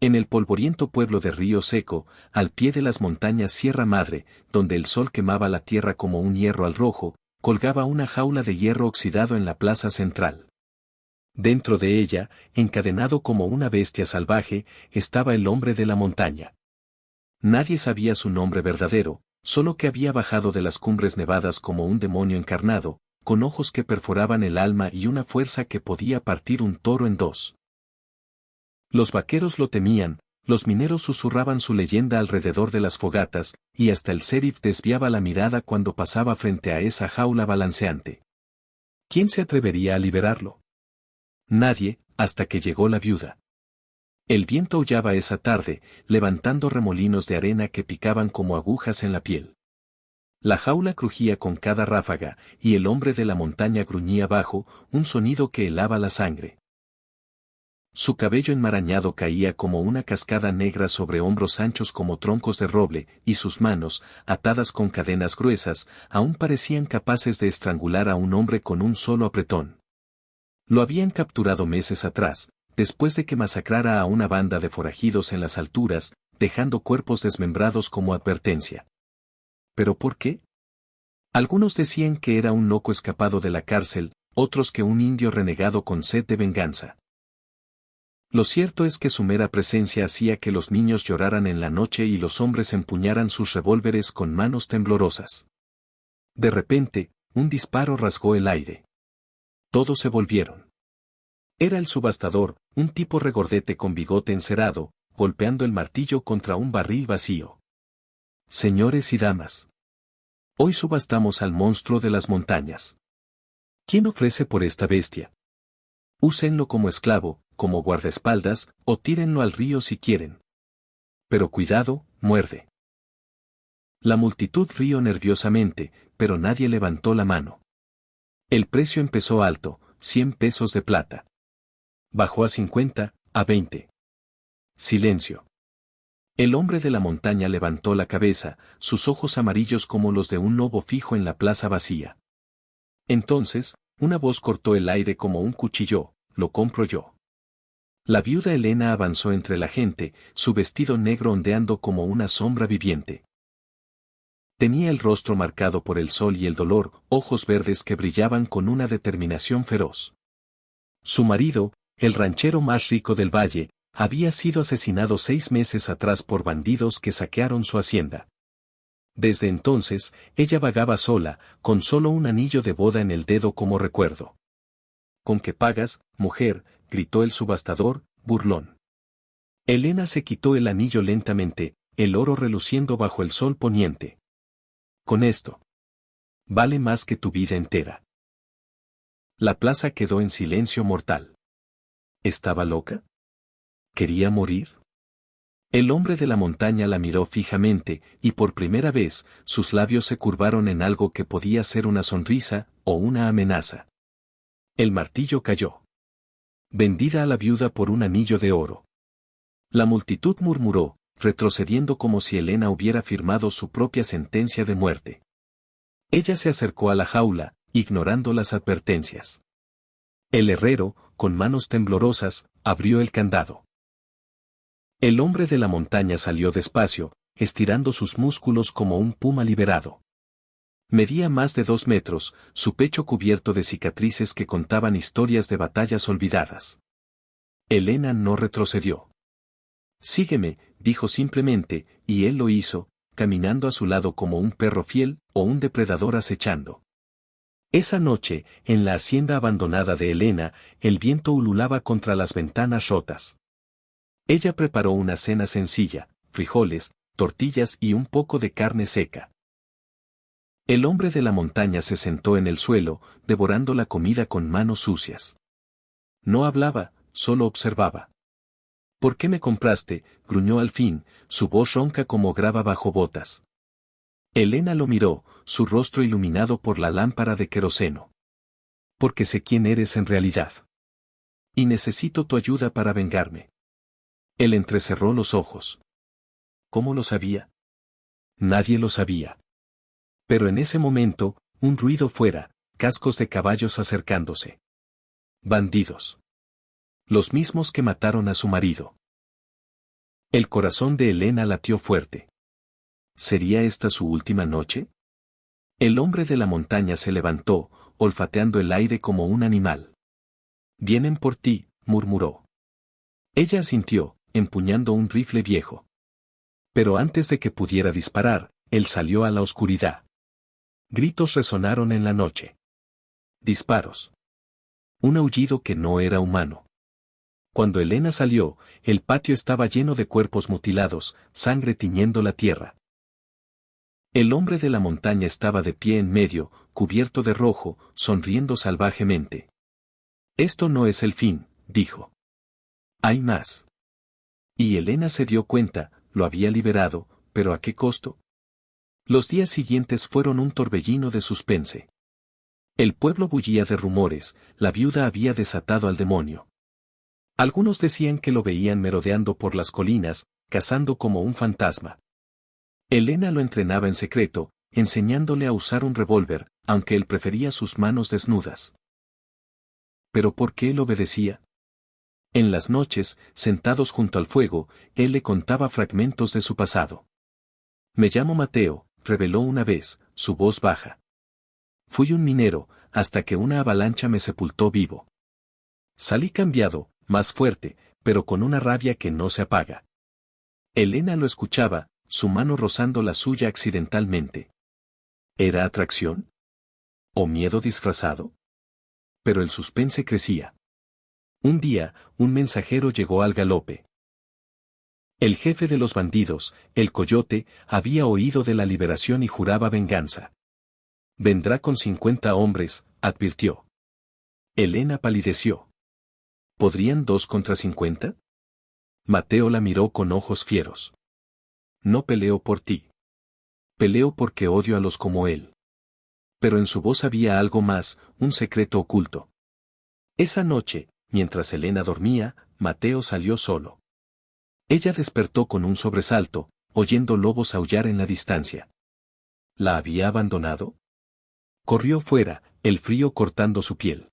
En el polvoriento pueblo de Río Seco, al pie de las montañas Sierra Madre, donde el sol quemaba la tierra como un hierro al rojo, colgaba una jaula de hierro oxidado en la plaza central. Dentro de ella, encadenado como una bestia salvaje, estaba el hombre de la montaña. Nadie sabía su nombre verdadero, solo que había bajado de las cumbres nevadas como un demonio encarnado, con ojos que perforaban el alma y una fuerza que podía partir un toro en dos. Los vaqueros lo temían, los mineros susurraban su leyenda alrededor de las fogatas, y hasta el sheriff desviaba la mirada cuando pasaba frente a esa jaula balanceante. ¿Quién se atrevería a liberarlo? Nadie, hasta que llegó la viuda. El viento aullaba esa tarde, levantando remolinos de arena que picaban como agujas en la piel. La jaula crujía con cada ráfaga, y el hombre de la montaña gruñía bajo, un sonido que helaba la sangre. Su cabello enmarañado caía como una cascada negra sobre hombros anchos como troncos de roble, y sus manos, atadas con cadenas gruesas, aún parecían capaces de estrangular a un hombre con un solo apretón. Lo habían capturado meses atrás, después de que masacrara a una banda de forajidos en las alturas, dejando cuerpos desmembrados como advertencia. ¿Pero por qué? Algunos decían que era un loco escapado de la cárcel, otros que un indio renegado con sed de venganza. Lo cierto es que su mera presencia hacía que los niños lloraran en la noche y los hombres empuñaran sus revólveres con manos temblorosas. De repente, un disparo rasgó el aire. Todos se volvieron. Era el subastador, un tipo regordete con bigote encerado, golpeando el martillo contra un barril vacío. Señores y damas. Hoy subastamos al monstruo de las montañas. ¿Quién ofrece por esta bestia? Úsenlo como esclavo, como guardaespaldas, o tírenlo al río si quieren. Pero cuidado, muerde. La multitud rió nerviosamente, pero nadie levantó la mano. El precio empezó alto, 100 pesos de plata. Bajó a 50, a 20. Silencio. El hombre de la montaña levantó la cabeza, sus ojos amarillos como los de un lobo fijo en la plaza vacía. Entonces, una voz cortó el aire como un cuchillo: lo compro yo. La viuda Elena avanzó entre la gente, su vestido negro ondeando como una sombra viviente. Tenía el rostro marcado por el sol y el dolor, ojos verdes que brillaban con una determinación feroz. Su marido, el ranchero más rico del valle, había sido asesinado 6 meses atrás por bandidos que saquearon su hacienda. Desde entonces, ella vagaba sola, con solo un anillo de boda en el dedo como recuerdo. ¿Con qué pagas, mujer?, gritó el subastador, burlón. Elena se quitó el anillo lentamente, el oro reluciendo bajo el sol poniente. Con esto. Vale más que tu vida entera. La plaza quedó en silencio mortal. ¿Estaba loca? ¿Quería morir? El hombre de la montaña la miró fijamente, y por primera vez, sus labios se curvaron en algo que podía ser una sonrisa, o una amenaza. El martillo cayó. Vendida a la viuda por un anillo de oro. La multitud murmuró, retrocediendo como si Elena hubiera firmado su propia sentencia de muerte. Ella se acercó a la jaula, ignorando las advertencias. El herrero, con manos temblorosas, abrió el candado. El hombre de la montaña salió despacio, estirando sus músculos como un puma liberado. Medía más de 2 metros, su pecho cubierto de cicatrices que contaban historias de batallas olvidadas. Elena no retrocedió. Sígueme, dijo simplemente, y él lo hizo, caminando a su lado como un perro fiel, o un depredador acechando. Esa noche, en la hacienda abandonada de Elena, el viento ululaba contra las ventanas rotas. Ella preparó una cena sencilla: frijoles, tortillas y un poco de carne seca. El hombre de la montaña se sentó en el suelo, devorando la comida con manos sucias. No hablaba, solo observaba. ¿Por qué me compraste?, gruñó al fin, su voz ronca como grava bajo botas. Elena lo miró, su rostro iluminado por la lámpara de queroseno. Porque sé quién eres en realidad. Y necesito tu ayuda para vengarme. Él entrecerró los ojos. ¿Cómo lo sabía? Nadie lo sabía. Pero en ese momento, un ruido fuera, cascos de caballos acercándose. Bandidos. Los mismos que mataron a su marido. El corazón de Elena latió fuerte. ¿Sería esta su última noche? El hombre de la montaña se levantó, olfateando el aire como un animal. Vienen por ti, murmuró. Ella asintió, empuñando un rifle viejo. Pero antes de que pudiera disparar, él salió a la oscuridad. Gritos resonaron en la noche. Disparos. Un aullido que no era humano. Cuando Elena salió, el patio estaba lleno de cuerpos mutilados, sangre tiñendo la tierra. El hombre de la montaña estaba de pie en medio, cubierto de rojo, sonriendo salvajemente. Esto no es el fin, dijo. Hay más. Y Elena se dio cuenta, lo había liberado, pero ¿a qué costo? Los días siguientes fueron un torbellino de suspense. El pueblo bullía de rumores, la viuda había desatado al demonio. Algunos decían que lo veían merodeando por las colinas, cazando como un fantasma. Elena lo entrenaba en secreto, enseñándole a usar un revólver, aunque él prefería sus manos desnudas. ¿Pero por qué él obedecía? En las noches, sentados junto al fuego, él le contaba fragmentos de su pasado. Me llamo Mateo, reveló una vez, su voz baja. Fui un minero, hasta que una avalancha me sepultó vivo. Salí cambiado, más fuerte, pero con una rabia que no se apaga. Elena lo escuchaba, su mano rozando la suya accidentalmente. ¿Era atracción? ¿O miedo disfrazado? Pero el suspense crecía. Un día, un mensajero llegó al galope. El jefe de los bandidos, el Coyote, había oído de la liberación y juraba venganza. Vendrá con 50 hombres, advirtió. Elena palideció. ¿Podrían 2 contra 50? Mateo la miró con ojos fieros. No peleo por ti. Peleo porque odio a los como él. Pero en su voz había algo más, un secreto oculto. Esa noche, mientras Elena dormía, Mateo salió solo. Ella despertó con un sobresalto, oyendo lobos aullar en la distancia. ¿La había abandonado? Corrió fuera, el frío cortando su piel.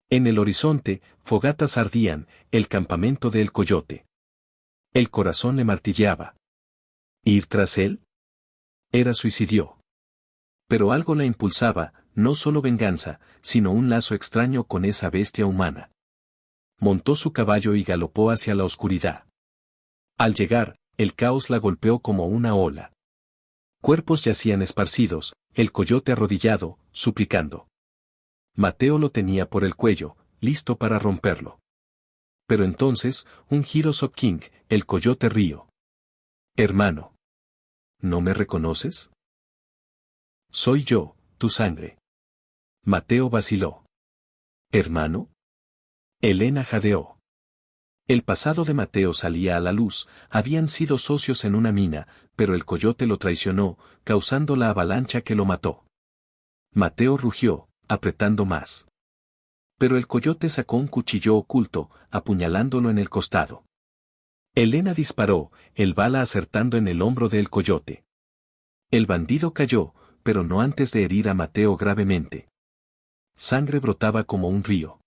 En el horizonte, fogatas ardían, el campamento del Coyote. El corazón le martilleaba. ¿Ir tras él? Era suicidio. Pero algo la impulsaba, no solo venganza, sino un lazo extraño con esa bestia humana. Montó su caballo y galopó hacia la oscuridad. Al llegar, el caos la golpeó como una ola. Cuerpos yacían esparcidos, el Coyote arrodillado, suplicando. Mateo lo tenía por el cuello, listo para romperlo. Pero entonces, un giro King, el Coyote rió. Hermano. ¿No me reconoces? Soy yo, tu sangre. Mateo vaciló. ¿Hermano? Elena jadeó. El pasado de Mateo salía a la luz, habían sido socios en una mina, pero el Coyote lo traicionó, causando la avalancha que lo mató. Mateo rugió, apretando más. Pero el Coyote sacó un cuchillo oculto, apuñalándolo en el costado. Elena disparó, el bala acertando en el hombro del Coyote. El bandido cayó, pero no antes de herir a Mateo gravemente. Sangre brotaba como un río.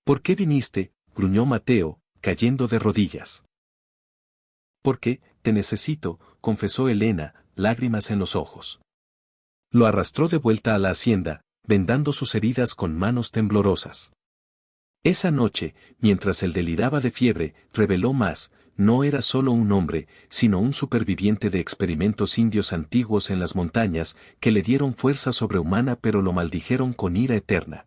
¿Por qué viniste?, gruñó Mateo, cayendo de rodillas. Porque, te necesito, confesó Elena, lágrimas en los ojos. Lo arrastró de vuelta a la hacienda, vendando sus heridas con manos temblorosas. Esa noche, mientras él deliraba de fiebre, reveló más, no era solo un hombre, sino un superviviente de experimentos indios antiguos en las montañas, que le dieron fuerza sobrehumana pero lo maldijeron con ira eterna.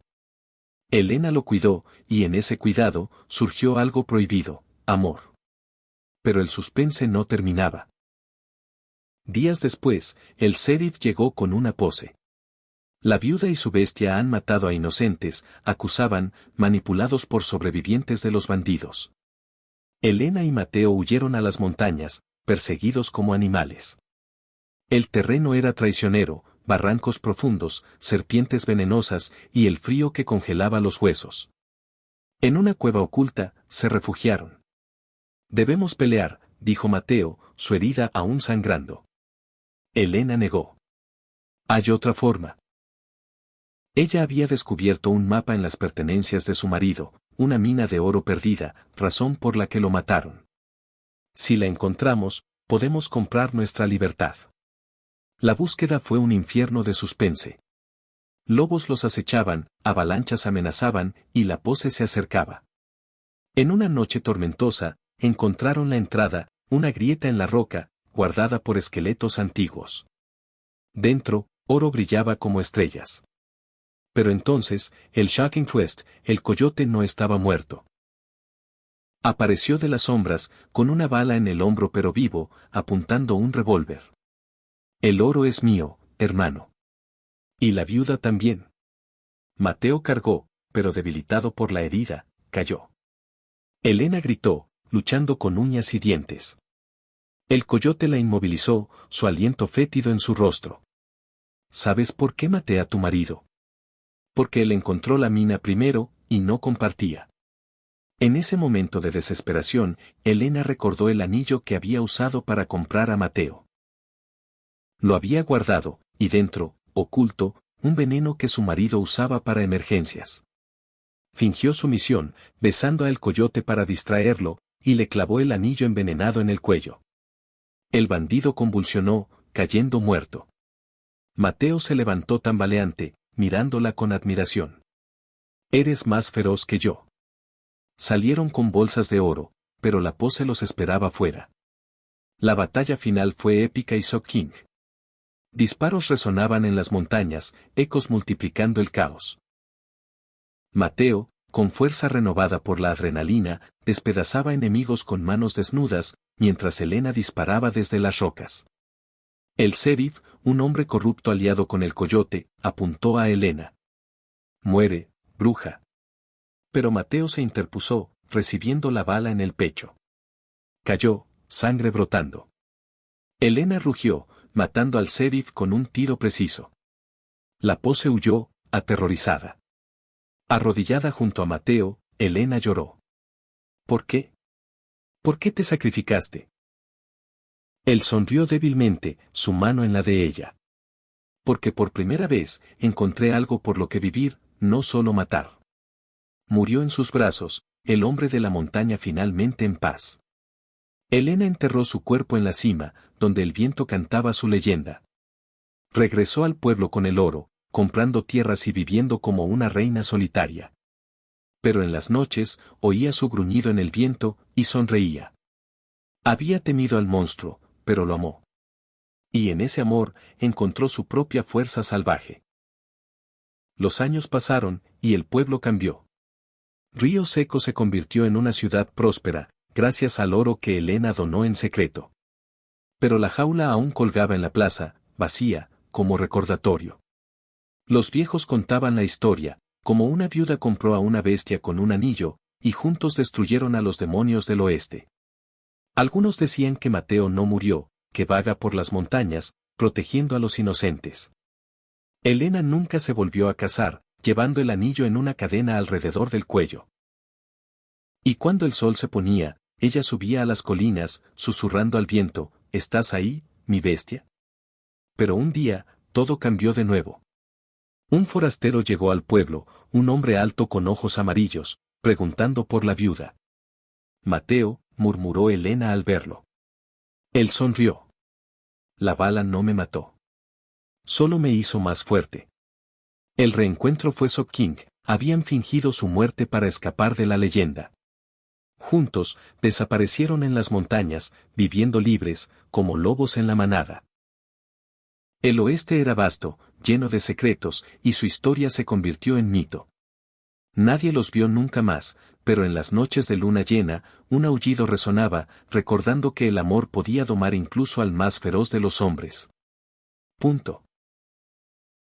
Elena lo cuidó, y en ese cuidado, surgió algo prohibido, amor. Pero el suspense no terminaba. Días después, el sheriff llegó con una pose. La viuda y su bestia han matado a inocentes, acusaban, manipulados por sobrevivientes de los bandidos. Elena y Mateo huyeron a las montañas, perseguidos como animales. El terreno era traicionero, barrancos profundos, serpientes venenosas y el frío que congelaba los huesos. En una cueva oculta, se refugiaron. Debemos pelear, dijo Mateo, su herida aún sangrando. Elena negó. Hay otra forma. Ella había descubierto un mapa en las pertenencias de su marido, una mina de oro perdida, razón por la que lo mataron. Si la encontramos, podemos comprar nuestra libertad. La búsqueda fue un infierno de suspense. Lobos los acechaban, avalanchas amenazaban, y la pose se acercaba. En una noche tormentosa, encontraron la entrada, una grieta en la roca, guardada por esqueletos antiguos. Dentro, oro brillaba como estrellas. Pero entonces, el Shocking Twist, el coyote no estaba muerto. Apareció de las sombras, con una bala en el hombro pero vivo, apuntando un revólver. El oro es mío, hermano. Y la viuda también. Mateo cargó, pero debilitado por la herida, cayó. Elena gritó, luchando con uñas y dientes. El coyote la inmovilizó, su aliento fétido en su rostro. ¿Sabes por qué maté a tu marido? Porque él encontró la mina primero, y no compartía. En ese momento de desesperación, Elena recordó el anillo que había usado para comprar a Mateo. Lo había guardado, y dentro, oculto, un veneno que su marido usaba para emergencias. Fingió sumisión, besando al coyote para distraerlo, y le clavó el anillo envenenado en el cuello. El bandido convulsionó, cayendo muerto. Mateo se levantó tambaleante, mirándola con admiración. «Eres más feroz que yo». Salieron con bolsas de oro, pero la pose los esperaba fuera. La batalla final fue épica y shocking. Disparos resonaban en las montañas, ecos multiplicando el caos. Mateo, con fuerza renovada por la adrenalina, despedazaba enemigos con manos desnudas, mientras Elena disparaba desde las rocas. El sheriff, un hombre corrupto aliado con el coyote, apuntó a Elena. «Muere, bruja». Pero Mateo se interpuso, recibiendo la bala en el pecho. Cayó, sangre brotando. Elena rugió, matando al sheriff con un tiro preciso. La pose huyó, aterrorizada. Arrodillada junto a Mateo, Elena lloró. ¿Por qué? ¿Por qué te sacrificaste? Él sonrió débilmente, su mano en la de ella. Porque por primera vez, encontré algo por lo que vivir, no solo matar. Murió en sus brazos, el hombre de la montaña finalmente en paz. Elena enterró su cuerpo en la cima, donde el viento cantaba su leyenda. Regresó al pueblo con el oro, comprando tierras y viviendo como una reina solitaria. Pero en las noches, oía su gruñido en el viento, y sonreía. Había temido al monstruo, pero lo amó. Y en ese amor, encontró su propia fuerza salvaje. Los años pasaron, y el pueblo cambió. Río Seco se convirtió en una ciudad próspera, gracias al oro que Elena donó en secreto. Pero la jaula aún colgaba en la plaza, vacía, como recordatorio. Los viejos contaban la historia, como una viuda compró a una bestia con un anillo, y juntos destruyeron a los demonios del oeste. Algunos decían que Mateo no murió, que vaga por las montañas, protegiendo a los inocentes. Elena nunca se volvió a casar, llevando el anillo en una cadena alrededor del cuello. Y cuando el sol se ponía, ella subía a las colinas, susurrando al viento, ¿estás ahí, mi bestia? Pero un día, todo cambió de nuevo. Un forastero llegó al pueblo, un hombre alto con ojos amarillos, preguntando por la viuda. Mateo, murmuró Elena al verlo. Él sonrió. La bala no me mató. Solo me hizo más fuerte. El reencuentro fue shocking, habían fingido su muerte para escapar de la leyenda. Juntos, desaparecieron en las montañas, viviendo libres, como lobos en la manada. El oeste era vasto, lleno de secretos, y su historia se convirtió en mito. Nadie los vio nunca más, pero en las noches de luna llena, un aullido resonaba, recordando que el amor podía domar incluso al más feroz de los hombres. Punto.